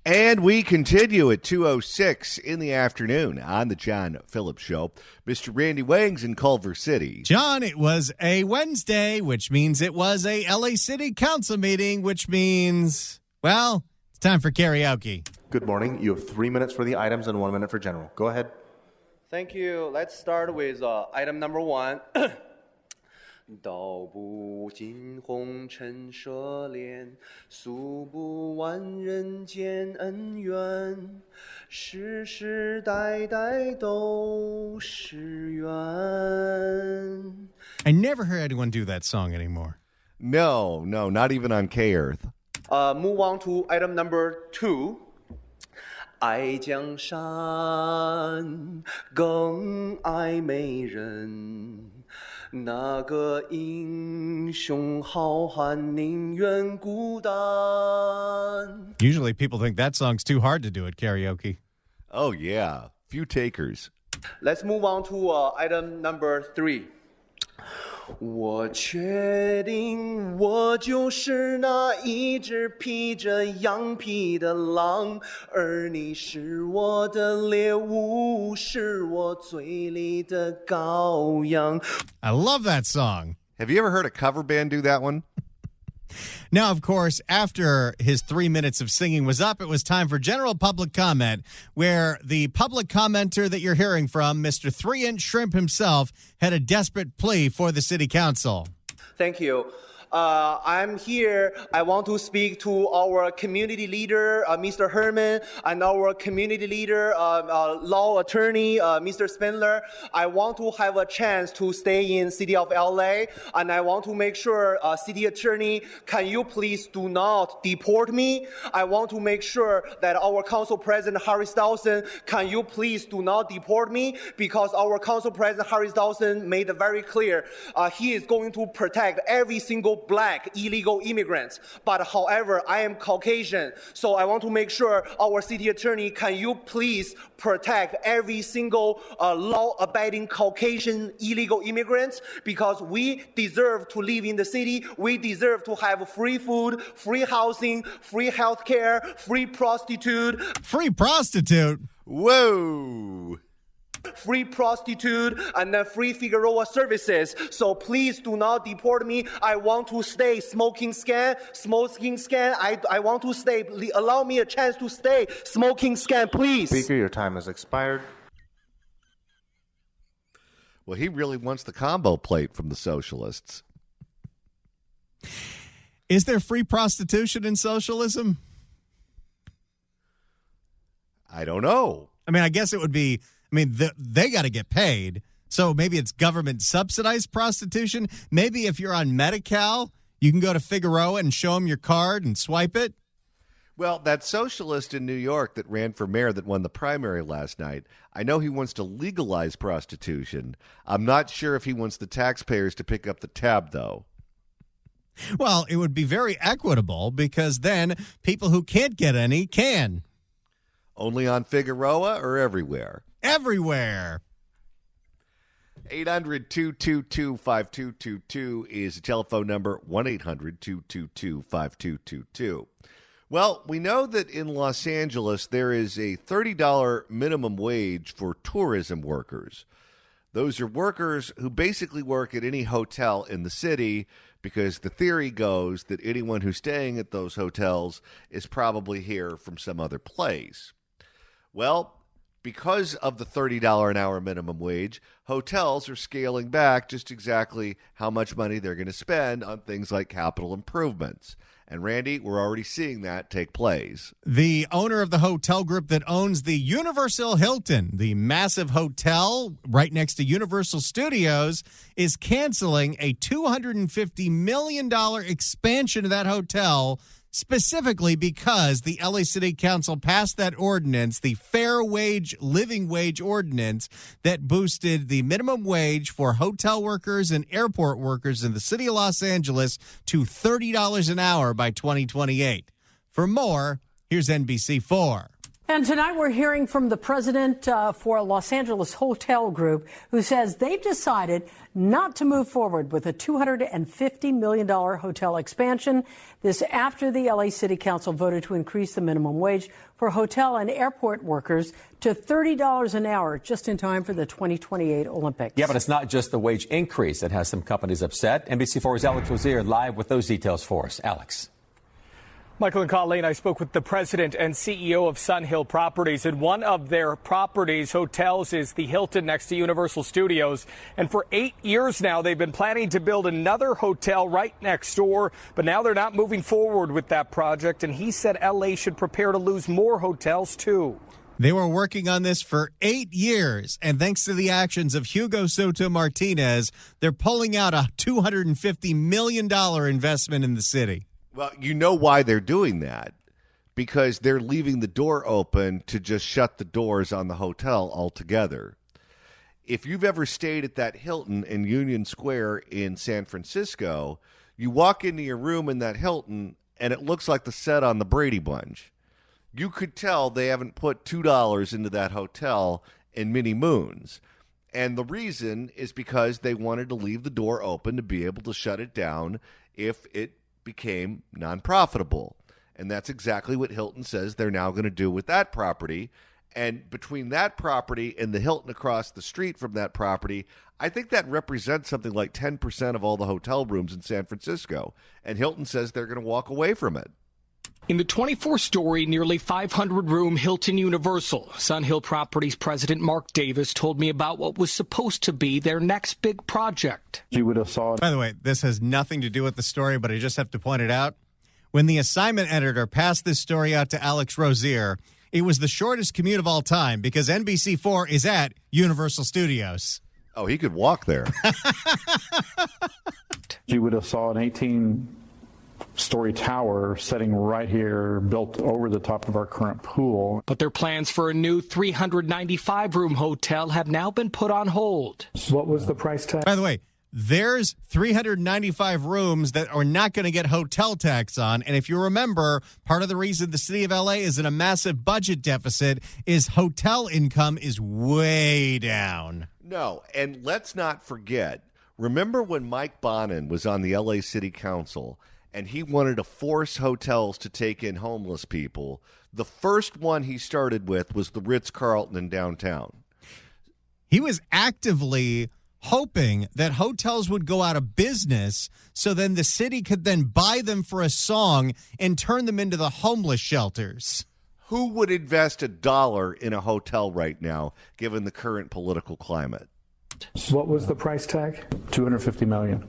And we continue at 2:06 in the afternoon on the John Phillips Show. Mr. Randy Wangs in Culver City. John, it was a Wednesday, which means it was a LA City Council meeting, which means, well, it's time for karaoke. Good morning. You have 3 minutes for the items and 1 minute for general. Go ahead. Thank you. Let's start with item number 1. 道不尽红尘奢恋，诉不完人间恩怨，世世代代都是缘。 I never heard anyone do that song anymore. No, not even on K-Earth. Move on to item number 2. 爱江山更爱美人，那个英雄好汉宁愿孤单。 Usually people think that song's too hard to do at karaoke. Oh, yeah. Few takers. Let's move on to item number 3. 我确定我就是那一只披着羊皮的狼，而你是我的猎物，是我嘴里的羔羊。 I love that song. Have you ever heard a cover band do that one? Now, of course, after his 3 minutes of singing was up, it was time for general public comment, where the public commenter that you're hearing from, Mr. 3-Inch Shrimp himself, had a desperate plea for the city council. Thank you. I'm here. I want to speak to our community leader, Mr. Herman, and our community leader, law attorney, Mr. Spindler. I want to have a chance to stay in city of LA, and I want to make sure, city attorney, can you please do not deport me? I want to make sure that our council president, Harris Dawson, can you please do not deport me? Because our council president, Harris Dawson, made it very clear, he is going to protect every single black illegal immigrants. But however, I am Caucasian, so I want to make sure our city attorney, can you please protect every single law-abiding Caucasian illegal immigrants? Because we deserve to live in the city. We deserve to have free food, free housing, free healthcare, free prostitute. Free prostitute? Whoa! Free prostitute and then free Figueroa services. So please do not deport me. I want to stay smoking scan. I want to stay. Allow me a chance to stay smoking scan, please. Speaker, your time has expired. Well, he really wants the combo plate from the socialists. Is there free prostitution in socialism? I don't know. I mean, I guess it would be... they got to get paid. So maybe it's government subsidized prostitution. Maybe if you're on Medi-Cal, you can go to Figueroa and show them your card and swipe it. Well, that socialist in New York that ran for mayor that won the primary last night, I know he wants to legalize prostitution. I'm not sure if he wants the taxpayers to pick up the tab, though. Well, it would be very equitable because then people who can't get any can. Only on Figueroa or everywhere? Everywhere. 800-222-5222 is the telephone number, 1-800-222-5222. Well, we know that in Los Angeles there is a $30 minimum wage for tourism workers. Those are workers who basically work at any hotel in the city because the theory goes that anyone who's staying at those hotels is probably here from some other place. Well, because of the $30 an hour minimum wage, hotels are scaling back just exactly how much money they're going to spend on things like capital improvements. And Randy, we're already seeing that take place. The owner of the hotel group that owns the Universal Hilton, the massive hotel right next to Universal Studios, is canceling a $250 million expansion of that hotel specifically because the LA City Council passed that ordinance, the Fair Wage Living Wage Ordinance, that boosted the minimum wage for hotel workers and airport workers in the city of Los Angeles to $30 an hour by 2028. For more, here's NBC4. And tonight we're hearing from the president for Los Angeles Hotel Group, who says they've decided not to move forward with a $250 million hotel expansion. This after the LA City Council voted to increase the minimum wage for hotel and airport workers to $30 an hour, just in time for the 2028 Olympics. Yeah, but it's not just the wage increase that has some companies upset. NBC4's Alex Rozier live with those details for us. Alex. Michael and Colleen, I spoke with the president and CEO of Sun Hill Properties, and one of their properties, hotels, is the Hilton next to Universal Studios. And for 8 years now, they've been planning to build another hotel right next door, but now they're not moving forward with that project. And he said LA should prepare to lose more hotels, too. They were working on this for 8 years, and thanks to the actions of Hugo Soto Martinez, they're pulling out a $250 million investment in the city. Well, you know why they're doing that. Because they're leaving the door open to just shut the doors on the hotel altogether. If you've ever stayed at that Hilton in Union Square in San Francisco, you walk into your room in that Hilton, and it looks like the set on the Brady Bunch. You could tell they haven't put $2 into that hotel in many moons. And the reason is because they wanted to leave the door open to be able to shut it down if it became non-profitable. And that's exactly what Hilton says they're now going to do with that property. And between that property and the Hilton across the street from that property, I think that represents something like 10% of all the hotel rooms in San Francisco. And Hilton says they're going to walk away from it. In the 24-story, nearly 500-room Hilton Universal, Sun Hill Properties President Mark Davis told me about what was supposed to be their next big project. You would have saw. By the way, this has nothing to do with the story, but I just have to point it out. When the assignment editor passed this story out to Alex Rozier, it was the shortest commute of all time because NBC4 is at Universal Studios. Oh, he could walk there. You would have saw an 18-story tower sitting right here, built over the top of our current pool. But their plans for a new 395-room hotel have now been put on hold. What was the price tag? By the way, there's 395 rooms that are not going to get hotel tax on. And if you remember, part of the reason the city of LA is in a massive budget deficit is hotel income is way down. No, and let's not forget, remember when Mike Bonin was on the LA City Council and he wanted to force hotels to take in homeless people? The first one he started with was the Ritz-Carlton in downtown. He was actively hoping that hotels would go out of business so then the city could then buy them for a song and turn them into the homeless shelters. Who would invest $1 in a hotel right now, given the current political climate? What was the price tag? $250 million.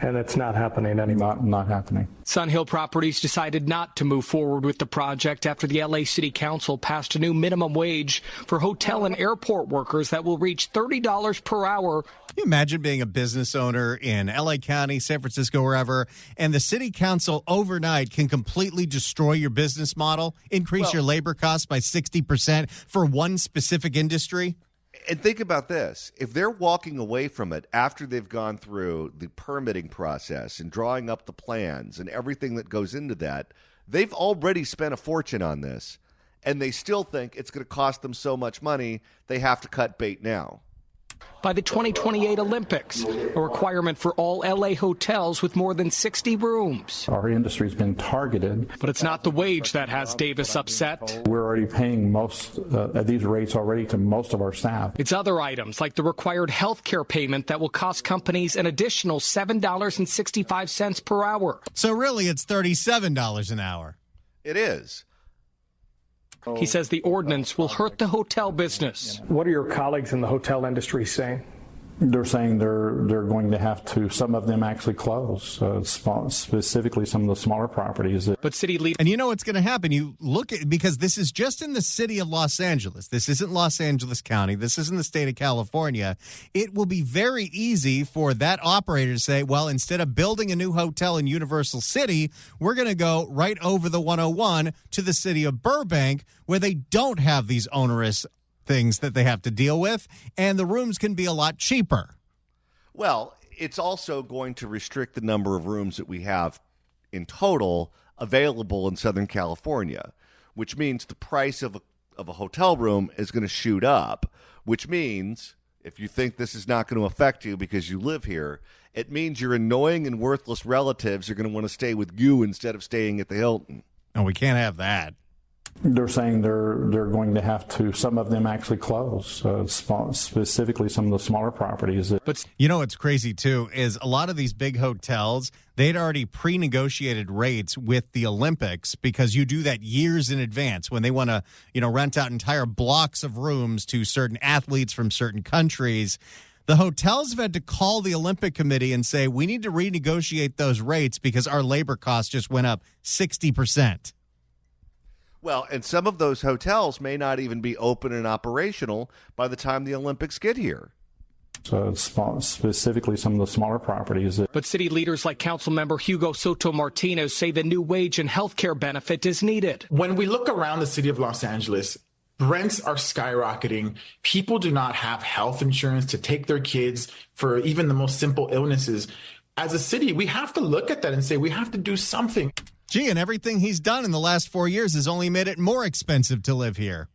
And it's not happening anymore. Not happening. Sun Hill Properties decided not to move forward with the project after the LA City Council passed a new minimum wage for hotel and airport workers that will reach $30 per hour. Can you imagine being a business owner in LA County, San Francisco, wherever, and the city council overnight can completely destroy your business model, increase your labor costs by 60% for one specific industry? And think about this. If they're walking away from it after they've gone through the permitting process and drawing up the plans and everything that goes into that, they've already spent a fortune on this, and they still think it's going to cost them so much money they have to cut bait now. By the 2028 Olympics, a requirement for all LA hotels with more than 60 rooms. Our industry's been targeted. But it's not the wage that has Davis upset. We're already paying most at these rates already to most of our staff. It's other items like the required health care payment that will cost companies an additional $7.65 per hour. So really, it's $37 an hour. It is. He says the ordinance will hurt the hotel business. What are your colleagues in the hotel industry saying? They're saying they're going to have to, some of them actually close, specifically some of the smaller properties. But city leaders. And you know what's going to happen? You look at, because this is just in the city of Los Angeles. This isn't Los Angeles County. This isn't the state of California. It will be very easy for that operator to say, well, instead of building a new hotel in Universal City, we're going to go right over the 101 to the city of Burbank, where they don't have these onerous things that they have to deal with, and the rooms can be a lot cheaper. Well, it's also going to restrict the number of rooms that we have in total available in Southern California. which means the price of a hotel room is going to shoot up, which means if you think this is not going to affect you because you live here, it means your annoying and worthless relatives are going to want to stay with you instead of staying at the Hilton. And we can't have that. They're saying they're going to have to, some of them actually close, specifically some of the smaller properties. But you know what's crazy, too, is a lot of these big hotels, they'd already pre-negotiated rates with the Olympics because you do that years in advance when they want to, rent out entire blocks of rooms to certain athletes from certain countries. The hotels have had to call the Olympic Committee and say, we need to renegotiate those rates because our labor costs just went up 60%. Well, and some of those hotels may not even be open and operational by the time the Olympics get here. So specifically some of the smaller properties. But city leaders like Councilmember Hugo Soto Martinez say the new wage and health care benefit is needed. When we look around the city of Los Angeles, rents are skyrocketing. People do not have health insurance to take their kids for even the most simple illnesses. As a city, we have to look at that and say we have to do something. Gee, and everything he's done in the last 4 years has only made it more expensive to live here.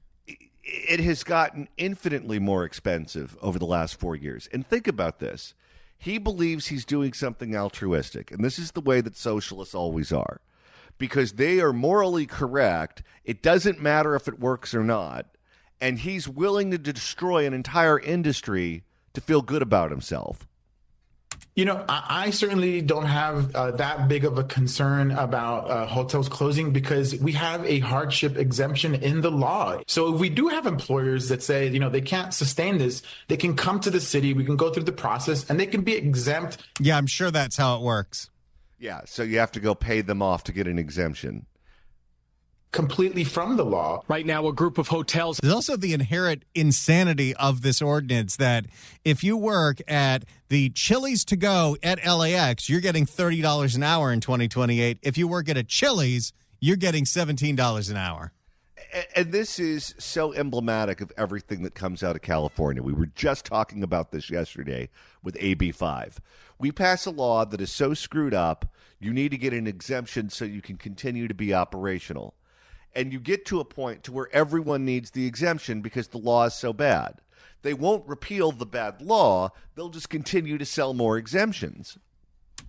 It has gotten infinitely more expensive over the last 4 years. And think about this. He believes he's doing something altruistic, and this is the way that socialists always are. Because they are morally correct, it doesn't matter if it works or not, and he's willing to destroy an entire industry to feel good about himself. I certainly don't have that big of a concern about hotels closing because we have a hardship exemption in the law. So if we do have employers that say, they can't sustain this, they can come to the city, we can go through the process, and they can be exempt. Yeah, I'm sure that's how it works. Yeah, so you have to go pay them off to get an exemption. Completely from the law. Right now, a group of hotels. There's also the inherent insanity of this ordinance that if you work at the Chili's to go at LAX, you're getting $30 an hour in 2028. If you work at a Chili's, you're getting $17 an hour. And this is so emblematic of everything that comes out of California. We were just talking about this yesterday with AB 5. We pass a law that is so screwed up, you need to get an exemption so you can continue to be operational. And you get to a point to where everyone needs the exemption because the law is so bad. They won't repeal the bad law. They'll just continue to sell more exemptions.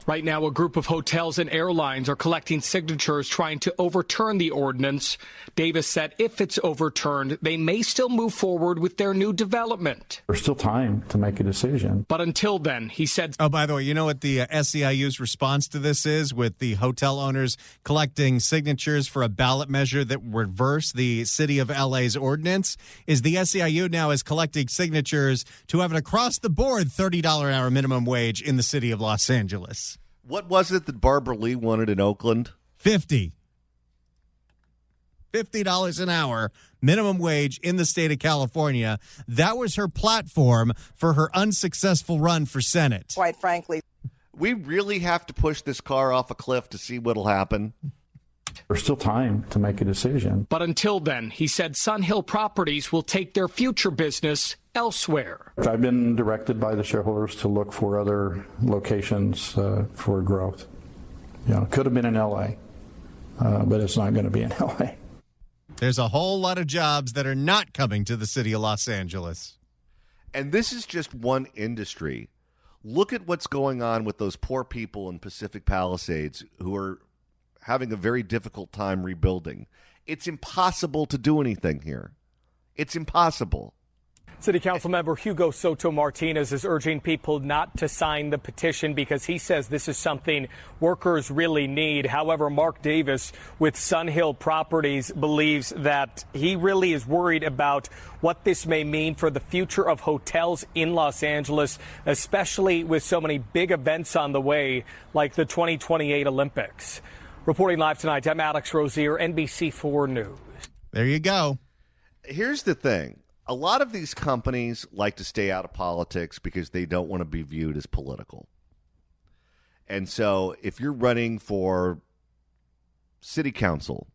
Right now, a group of hotels and airlines are collecting signatures trying to overturn the ordinance. Davis said if it's overturned, they may still move forward with their new development. There's still time to make a decision. But until then, he said... Oh, by the way, you know what the SEIU's response to this is, with the hotel owners collecting signatures for a ballot measure that would reverse the city of LA's ordinance? Is the SEIU now is collecting signatures to have an across-the-board $30 an hour minimum wage in the city of Los Angeles. What was it that Barbara Lee wanted in Oakland? $50 an hour minimum wage in the state of California. That was her platform for her unsuccessful run for Senate. Quite frankly, we really have to push this car off a cliff to see what'll happen. There's still time to make a decision. But until then, he said Sun Hill Properties will take their future business elsewhere. I've been directed by the shareholders to look for other locations for growth. It could have been in L.A., but it's not going to be in L.A. There's a whole lot of jobs that are not coming to the city of Los Angeles. And this is just one industry. Look at what's going on with those poor people in Pacific Palisades who are having a very difficult time rebuilding. It's impossible to do anything here. It's impossible. City Council member Hugo Soto Martinez is urging people not to sign the petition because he says this is something workers really need. However, Mark Davis with Sun Hill Properties believes that he really is worried about what this may mean for the future of hotels in Los Angeles, especially with so many big events on the way like the 2028 Olympics. Reporting live tonight, I'm Alex Rozier, NBC4 News. There you go. Here's the thing. A lot of these companies like to stay out of politics because they don't want to be viewed as political. And so if you're running for city council,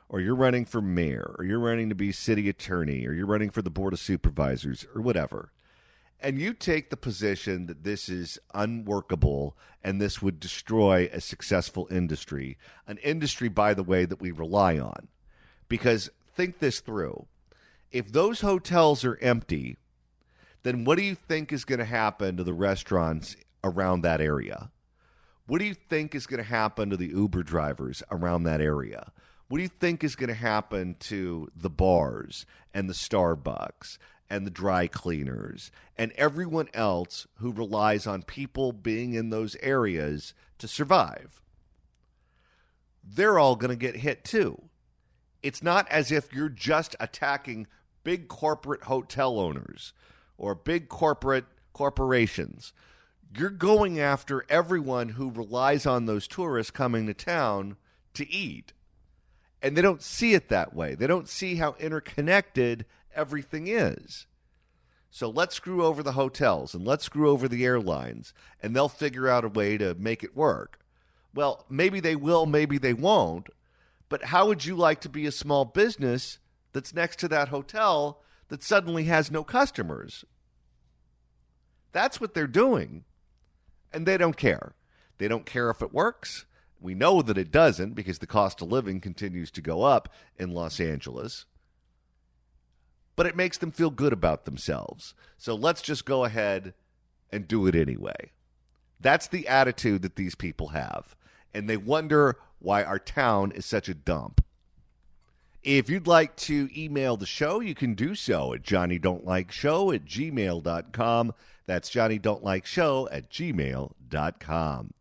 or you're running for mayor, or you're running to be city attorney, or you're running for the board of supervisors, or whatever, and you take the position that this is unworkable and this would destroy a successful industry, an industry, by the way, that we rely on, Because think this through. If those hotels are empty, then what do you think is going to happen to the restaurants around that area? What do you think is going to happen to the Uber drivers around that area? What do you think is going to happen to the bars and the Starbucks and the dry cleaners and everyone else who relies on people being in those areas to survive? They're all going to get hit too. It's not as if you're just attacking big corporate hotel owners or big corporations. You're going after everyone who relies on those tourists coming to town to eat. And they don't see it that way. They don't see how interconnected everything is. So let's screw over the hotels and let's screw over the airlines, and they'll figure out a way to make it work. Well, maybe they will, maybe they won't. But how would you like to be a small business that's next to that hotel that suddenly has no customers? That's what they're doing. And they don't care. They don't care if it works. We know that it doesn't because the cost of living continues to go up in Los Angeles. But it makes them feel good about themselves. So let's just go ahead and do it anyway. That's the attitude that these people have. And they wonder why our town is such a dump. If you'd like to email the show, you can do so at johnnydon'tlikeshow@gmail.com. That's johnnydon'tlikeshow@gmail.com.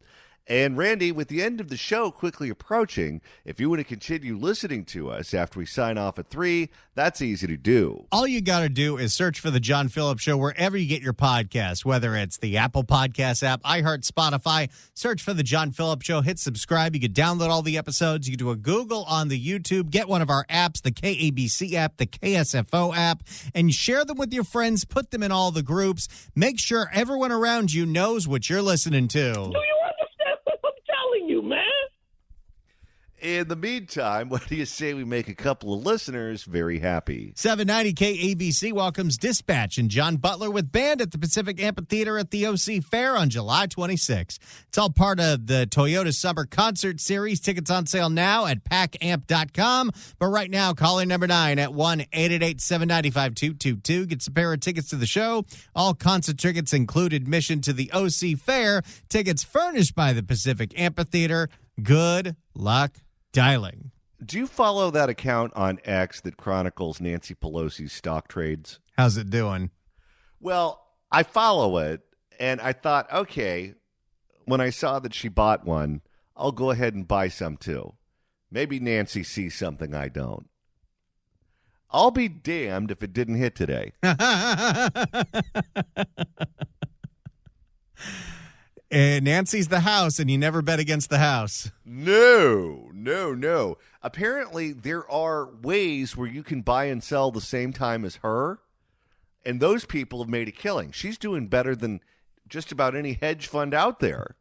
And Randy, with the end of the show quickly approaching, if you want to continue listening to us after we sign off at 3, that's easy to do. All you got to do is search for The John Phillips Show wherever you get your podcasts, whether it's the Apple Podcast app, iHeart, Spotify. Search for The John Phillips Show. Hit subscribe. You can download all the episodes. You can do a Google on the YouTube. Get one of our apps, the KABC app, the KSFO app, and share them with your friends. Put them in all the groups. Make sure everyone around you knows what you're listening to. You, man. In the meantime, what do you say we make a couple of listeners very happy? 790 KABC welcomes Dispatch and John Butler with band at the Pacific Amphitheater at the OC Fair on July 26. It's all part of the Toyota Summer Concert Series. Tickets on sale now at packamp.com. But right now, call in number 9 at 1-888-795-2222. Gets a pair of tickets to the show. All concert tickets include admission to the OC Fair. Tickets furnished by the Pacific Amphitheater. Good luck dialing. Do you follow that account on X that chronicles Nancy Pelosi's stock trades? How's it doing? Well, I follow it, and I thought, okay, when I saw that she bought one, I'll go ahead and buy some too. Maybe Nancy sees something I don't. I'll be damned if it didn't hit today. And Nancy's the house, and you never bet against the house. No. Apparently, there are ways where you can buy and sell the same time as her, and those people have made a killing. She's doing better than just about any hedge fund out there.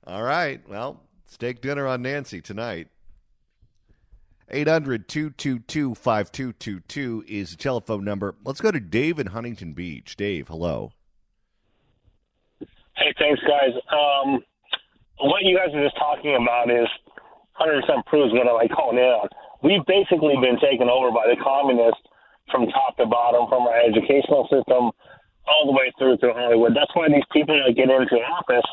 All right, well, steak dinner on Nancy tonight. 800-222-5222 is the telephone number. Let's go to Dave in Huntington Beach. Dave, hello. Hey, thanks, guys. What you guys are just talking about is 100% proves what I like calling in on. We've basically been taken over by the communists from top to bottom, from our educational system all the way through Hollywood. That's why these people that get into office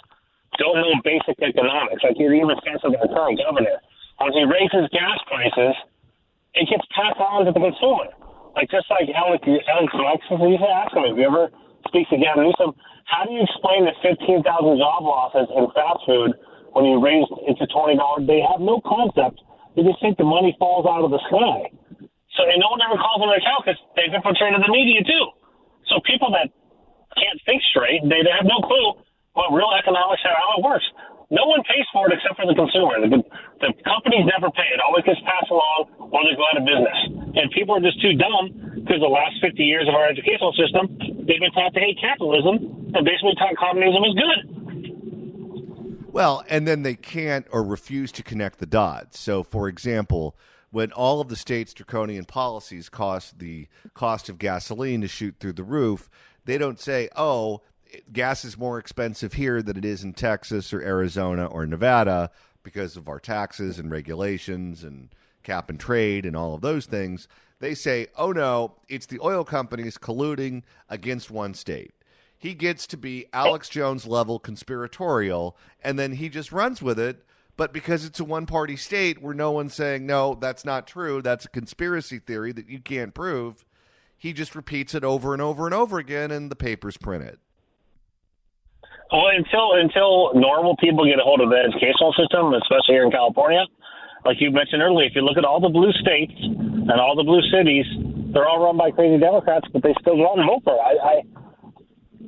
don't know basic economics. Like, it even says of the current governor. When he raises gas prices, it gets passed on to the consumer. Like, just like Alex Alexis, we used to ask him, if you ever speak to Gavin Newsom, how do you explain the 15,000 job losses in fast food when you raise it to $20? They have no concept. They just think the money falls out of the sky. So, and no one ever calls them an account because they've been portrayed to the media, too. So people that can't think straight, they have no clue what real economics are, how it works. No one pays for it except for the consumer. The companies never pay. It always gets passed along or they go out of business. And people are just too dumb because the last 50 years of our educational system, they've been taught to hate capitalism and basically taught communism is good. Well, and then they can't or refuse to connect the dots. So, for example, when all of the state's draconian policies cost the cost of gasoline to shoot through the roof, they don't say, oh, gas is more expensive here than it is in Texas or Arizona or Nevada because of our taxes and regulations and cap and trade and all of those things. They say, oh, no, it's the oil companies colluding against one state. He gets to be Alex Jones level conspiratorial, and then he just runs with it. But because it's a one-party state where no one's saying, no, that's not true, that's a conspiracy theory that you can't prove, he just repeats it over and over and over again, and the papers print it. Well, until normal people get a hold of the educational system, especially here in California, like you mentioned earlier, if you look at all the blue states and all the blue cities, they're all run by crazy Democrats, but they still go out and vote for it.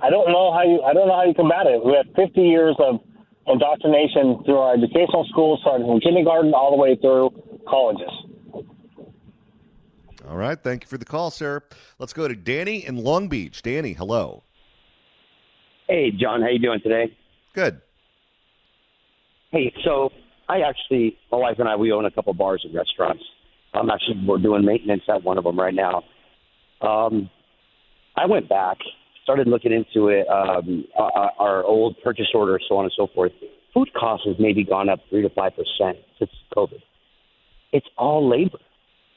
I don't know how you combat it. We have 50 years of indoctrination through our educational schools, starting from kindergarten all the way through colleges. All right. Thank you for the call, sir. Let's go to Danny in Long Beach. Danny, hello. Hey, John. How you doing today? Good. Hey, so my wife and I, we own a couple bars and restaurants. We're doing maintenance at one of them right now. I went back, started looking into it, our old purchase orders, so on and so forth. Food costs has maybe gone up 3 to 5% since COVID. It's all labor.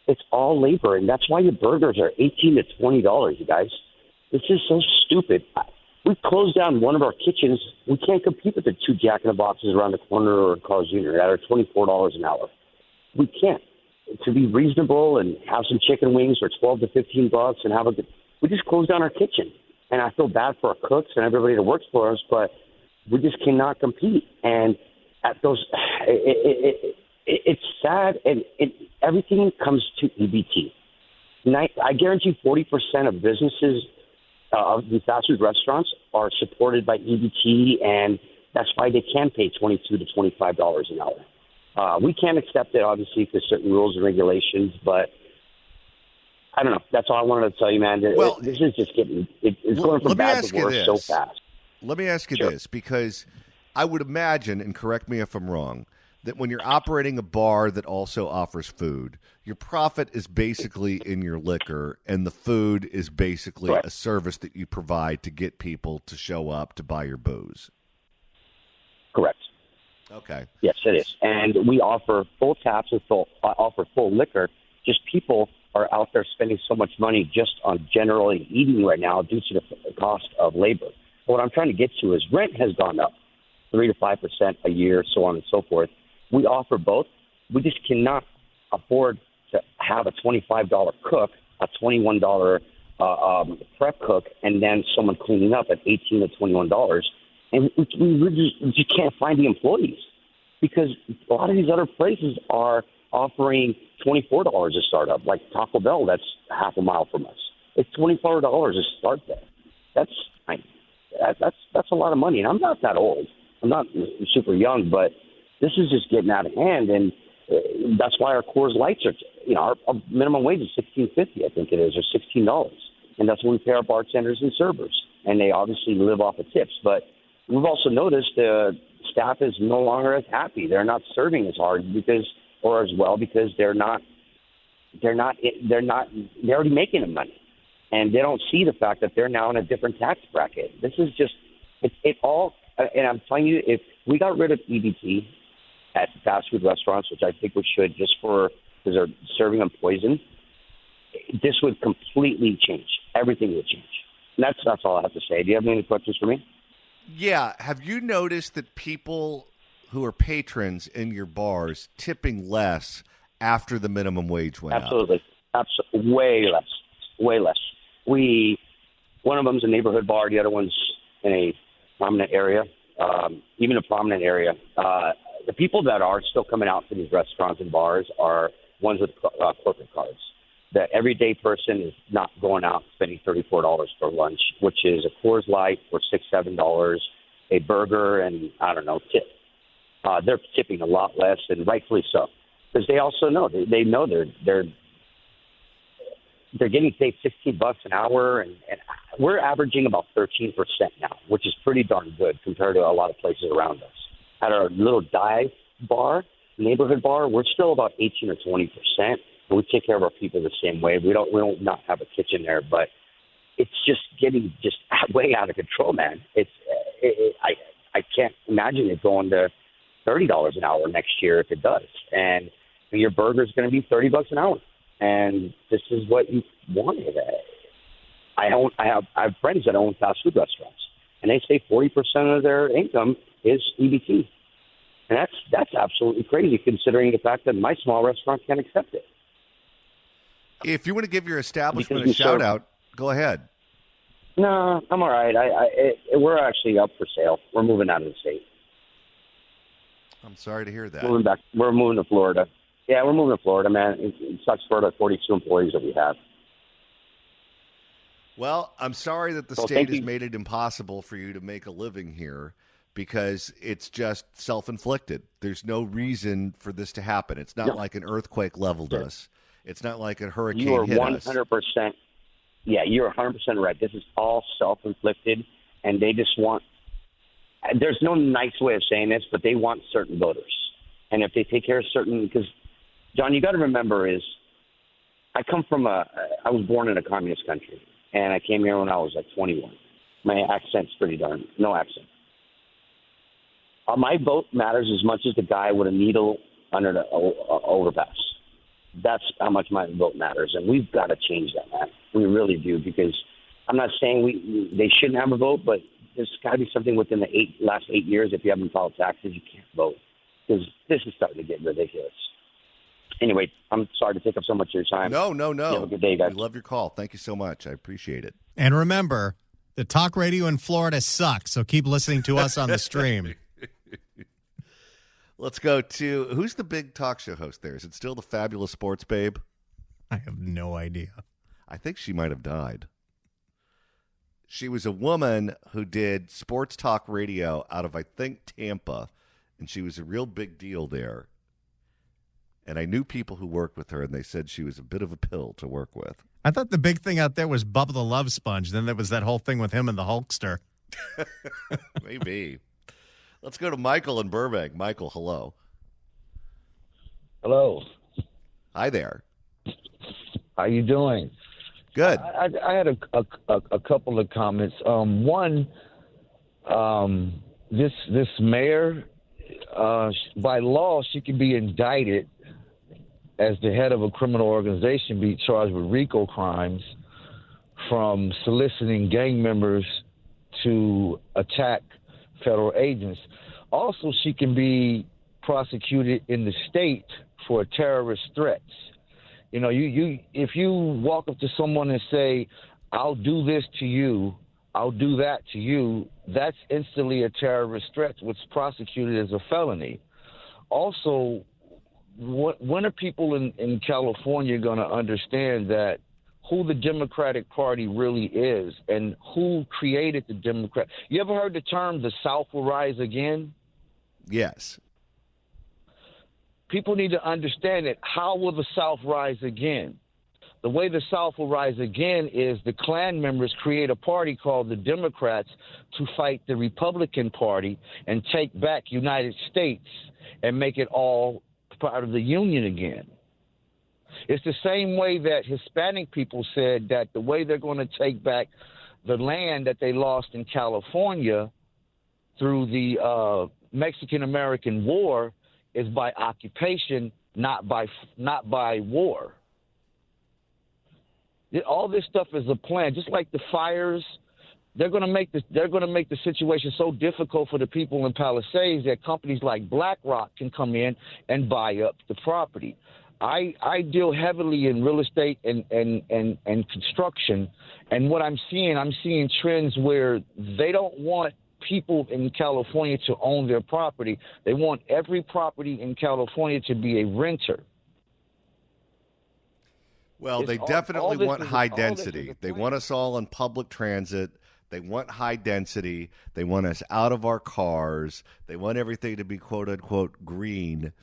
And that's why your burgers are $18 to $20, you guys. This is so stupid. We closed down one of our kitchens. We can't compete with the two Jack in the Boxes around the corner or Carl's Jr. that are $24 an hour. We can't. To be reasonable and have some chicken wings for $12 to $15 and have a good. We just closed down our kitchen, and I feel bad for our cooks and everybody that works for us, but we just cannot compete. And at those, it's sad, and everything comes to EBT. I guarantee 40% of businesses. The fast food restaurants are supported by EBT, and that's why they can pay $22 to $25 an hour. We can't accept it, obviously, because certain rules and regulations, but I don't know. That's all I wanted to tell you, man. Well, this is just it's going from bad to worse so fast. Let me ask you this, because I would imagine, and correct me if I'm wrong, that when you're operating a bar that also offers food, your profit is basically in your liquor, and the food is basically a service that you provide to get people to show up to buy your booze. Correct. Okay. Yes, it is. And we offer full taps and offer full liquor. Just people are out there spending so much money just on generally eating right now due to the cost of labor. What I'm trying to get to is rent has gone up 3 to 5% a year, so on and so forth. We offer both. We just cannot afford to have a $25 cook, a $21 prep cook, and then someone cleaning up at $18 to $21. And we just can't find the employees because a lot of these other places are offering $24 to start up, like Taco Bell, that's half a mile from us. It's $24 to start there. That's a lot of money, and I'm not that old. I'm not super young, but this is just getting out of hand, and that's why our Coors Lights are, our minimum wage is $16.50, I think it is, or $16, and that's what we pay our bartenders and servers, and they obviously live off of tips. But we've also noticed the staff is no longer as happy. They're not serving as hard because they're already making the money, and they don't see the fact that they're now in a different tax bracket. This is just it all, and I'm telling you, if we got rid of EBT at fast food restaurants, which I think we should, just because they're serving them poison, this would completely change. Everything would change. And that's all I have to say. Do you have any questions for me? Yeah. Have you noticed that people who are patrons in your bars tipping less after the minimum wage went up? Absolutely. Way less. One of them's a neighborhood bar. The other one's in a prominent area, even a prominent area. The people that are still coming out to these restaurants and bars are ones with corporate cards. The everyday person is not going out spending $34 for lunch, which is a Coors Light for $6, $7, a burger, and I don't know, tip. They're tipping a lot less, and rightfully so, because they also know they know they're getting paid $16 an hour, and we're averaging about 13% now, which is pretty darn good compared to a lot of places around us. At our little dive bar, neighborhood bar, we're still about 18 or 20%. And we take care of our people the same way. We don't not have a kitchen there, but it's just getting way out of control, man. I can't imagine it going to $30 an hour next year if it does. And your burger is going to be $30 an hour. And this is what you wanted. I have friends that own fast food restaurants, and they say 40% of their income is EBT. And that's absolutely crazy considering the fact that my small restaurant can't accept it. If you want to give your establishment a shout out, go ahead. No, I'm all right. We're actually up for sale. We're moving out of the state. I'm sorry to hear that. We're moving to Florida. Yeah, we're moving to Florida, man. It sucks for the 42 employees that we have. Well, I'm sorry that the state has made it impossible for you to make a living here because it's just self-inflicted. There's no reason for this to happen. It's not like an earthquake leveled us. It's not like a hurricane You are hit 100%. Yeah, you're 100% right. This is all self-inflicted, and they just want – there's no nice way of saying this, but they want certain voters. And if they take care of certain – because, John, you got to remember is I come from I was born in a communist country, and I came here when I was like 21. My accent's pretty darn – no accent. My vote matters as much as the guy with a needle under the overpass. That's how much my vote matters, and we've got to change that, man. We really do, because I'm not saying they shouldn't have a vote, but there's got to be something within the last 8 years. If you haven't filed taxes, you can't vote, because this is starting to get ridiculous. Anyway, I'm sorry to take up so much of your time. No. Have a good day, guys. We love your call. Thank you so much. I appreciate it. And remember, the talk radio in Florida sucks, so keep listening to us on the stream. Let's go to, who's the big talk show host there? Is it still the fabulous sports babe? I have no idea. I think she might have died. She was a woman who did sports talk radio out of, I think, Tampa, and she was a real big deal there. And I knew people who worked with her, and they said she was a bit of a pill to work with. I thought the big thing out there was Bubba the Love Sponge. Then there was that whole thing with him and the Hulkster. Maybe. Let's go to Michael in Burbank. Michael, hello. Hello. Hi there. How you doing? Good. I had a couple of comments. One, this mayor, by law, she can be indicted as the head of a criminal organization, be charged with RICO crimes from soliciting gang members to attack federal agents. Also, she can be prosecuted in the state for terrorist threats. You know, if you walk up to someone and say, "I'll do this to you, I'll do that to you," that's instantly a terrorist threat, which is prosecuted as a felony. Also, when are people in California going to understand that who the Democratic Party really is and who created the Democrat? You ever heard the term "the South will rise again"? Yes. People need to understand it. How will the South rise again? The way the South will rise again is the Klan members create a party called the Democrats to fight the Republican Party and take back United States and make it all part of the Union again. It's the same way that Hispanic people said that the way they're going to take back the land that they lost in California through the Mexican-American War is by occupation, not by war. All this stuff is a plan. Just like the fires, they're going to make the situation so difficult for the people in Palisades that companies like BlackRock can come in and buy up the property. I deal heavily in real estate and construction, and what I'm seeing trends where they don't want people in California to own their property. They want every property in California to be a renter. Well, they definitely want high density. They want us all on public transit. They want high density. They want us out of our cars. They want everything to be quote unquote green.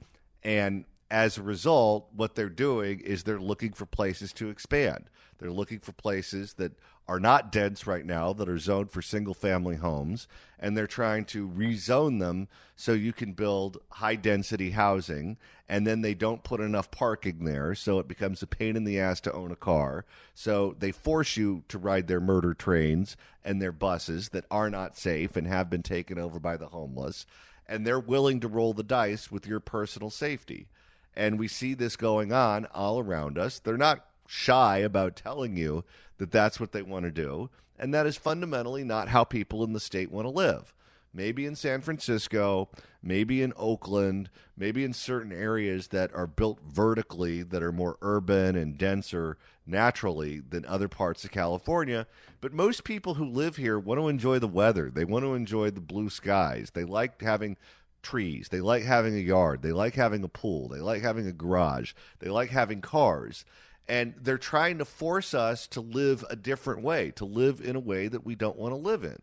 And as a result, what they're doing is they're looking for places to expand. They're looking for places that are not dense right now, that are zoned for single-family homes, and they're trying to rezone them so you can build high-density housing, and then they don't put enough parking there, so it becomes a pain in the ass to own a car. So they force you to ride their murder trains and their buses that are not safe and have been taken over by the homeless. and they're willing to roll the dice with your personal safety. And we see this going on all around us. They're not shy about telling you that that's what they want to do, and that is fundamentally not how people in the state want to live. Maybe in San Francisco, maybe in Oakland, maybe in certain areas that are built vertically, that are more urban and denser naturally than other parts of California. But most people who live here want to enjoy the weather. They want to enjoy the blue skies. They like having trees. They like having a yard. They like having a pool. They like having a garage. They like having cars. And they're trying to force us to live a different way, to live in a way that we don't want to live in.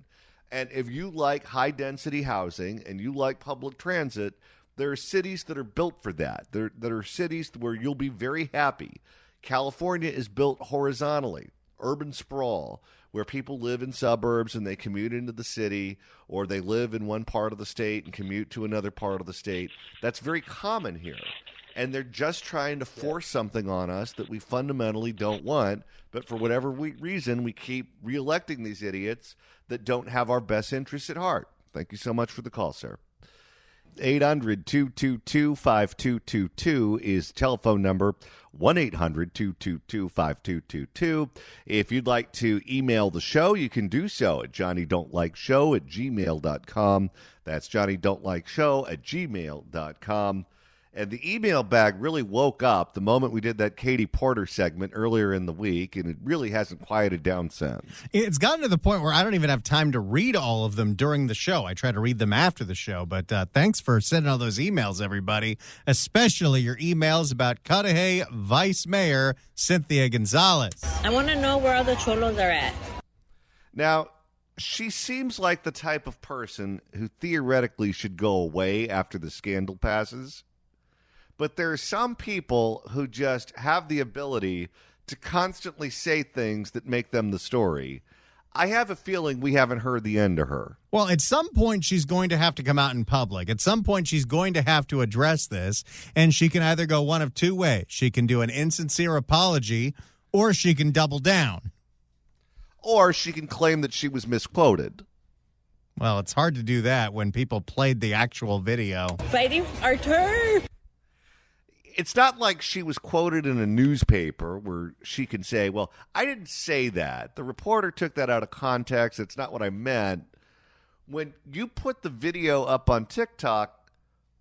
And if you like high-density housing and you like public transit, there are cities that are built for that. There are cities where you'll be very happy. California is built horizontally, urban sprawl, where people live in suburbs and they commute into the city, or they live in one part of the state and commute to another part of the state. That's very common here. And they're just trying to force something on us that we fundamentally don't want. But for whatever reason, we keep reelecting these idiots that don't have our best interests at heart. Thank you so much for the call, sir. 800-222-5222 is telephone number. 1-800-222-5222. If you'd like to email the show, you can do so at johnnydon'tlikeshow@gmail.com. That's johnnydon'tlikeshow@gmail.com. And the email bag really woke up the moment we did that Katie Porter segment earlier in the week, and it really hasn't quieted down since. It's gotten to the point where I don't even have time to read all of them during the show. I try to read them after the show, but thanks for sending all those emails, everybody, especially your emails about Cudahy Vice Mayor Cynthia Gonzalez. I want to know where all the cholos are at. Now, she seems like the type of person who theoretically should go away after the scandal passes. But there are some people who just have the ability to constantly say things that make them the story. I have a feeling we haven't heard the end of her. Well, at some point, she's going to have to come out in public. At some point, she's going to have to address this, and she can either go one of two ways. She can do an insincere apology, or she can double down. Or she can claim that she was misquoted. Well, it's hard to do that when people played the actual video. Fighting our turn. It's not like she was quoted in a newspaper where she can say, well, I didn't say that. The reporter took that out of context. It's not what I meant. When you put the video up on TikTok,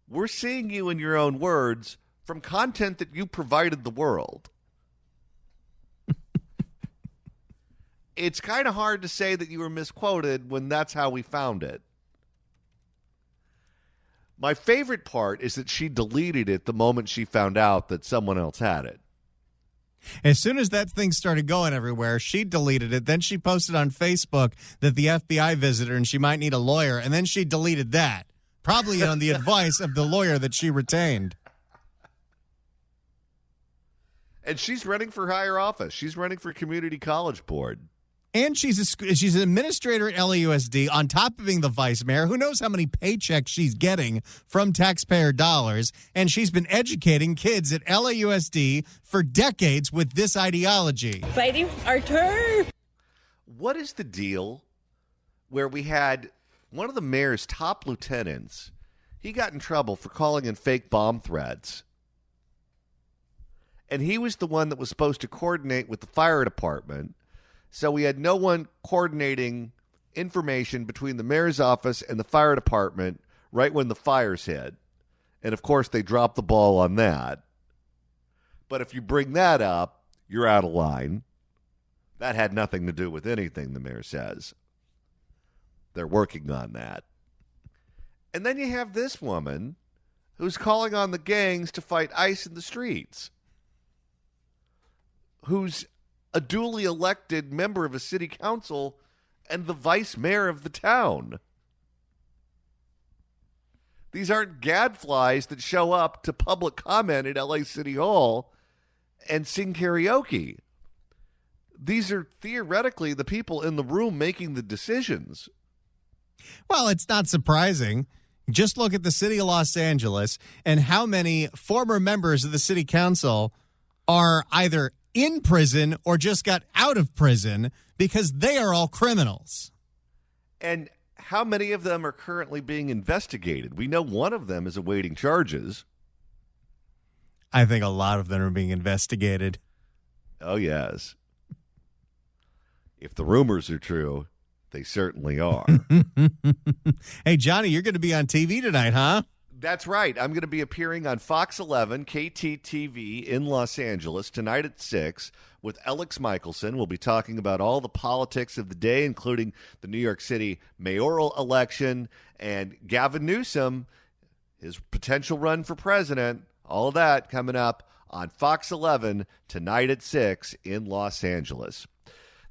we're seeing you in your own words from content that you provided the world. It's kind of hard to say that you were misquoted when that's how we found it. My favorite part is that she deleted it the moment she found out that someone else had it. As soon as that thing started going everywhere, she deleted it. Then she posted on Facebook that the FBI visited her and she might need a lawyer. And then she deleted that, probably on the advice of the lawyer that she retained. And she's running for higher office. She's running for community college board. And she's an administrator at LAUSD, on top of being the vice mayor. Who knows how many paychecks she's getting from taxpayer dollars. And she's been educating kids at LAUSD for decades with this ideology. Fighting our turn. What is the deal where we had one of the mayor's top lieutenants, he got in trouble for calling in fake bomb threats. And he was the one that was supposed to coordinate with the fire department. So we had no one coordinating information between the mayor's office and the fire department right when the fires hit. And, of course, they dropped the ball on that. But if you bring that up, you're out of line. That had nothing to do with anything, the mayor says. They're working on that. And then you have this woman who's calling on the gangs to fight ICE in the streets, who's a duly elected member of a city council and the vice mayor of the town. These aren't gadflies that show up to public comment at LA City Hall and sing karaoke. These are theoretically the people in the room making the decisions. Well, it's not surprising. Just look at the city of Los Angeles and how many former members of the city council are either in prison or just got out of prison because they are all criminals. And how many of them are currently being investigated? We know one of them is awaiting charges. I think a lot of them are being investigated. Oh, yes. If the rumors are true, they certainly are. Hey, Johnny, you're going to be on TV tonight, huh? That's right. I'm going to be appearing on Fox 11 KTTV in Los Angeles tonight at 6 with Alex Michelson. We'll be talking about all the politics of the day, including the New York City mayoral election and Gavin Newsom, his potential run for president. All of that coming up on Fox 11 tonight at 6 in Los Angeles.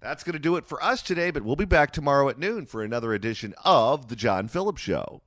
That's going to do it for us today, but we'll be back tomorrow at noon for another edition of The John Phillips Show.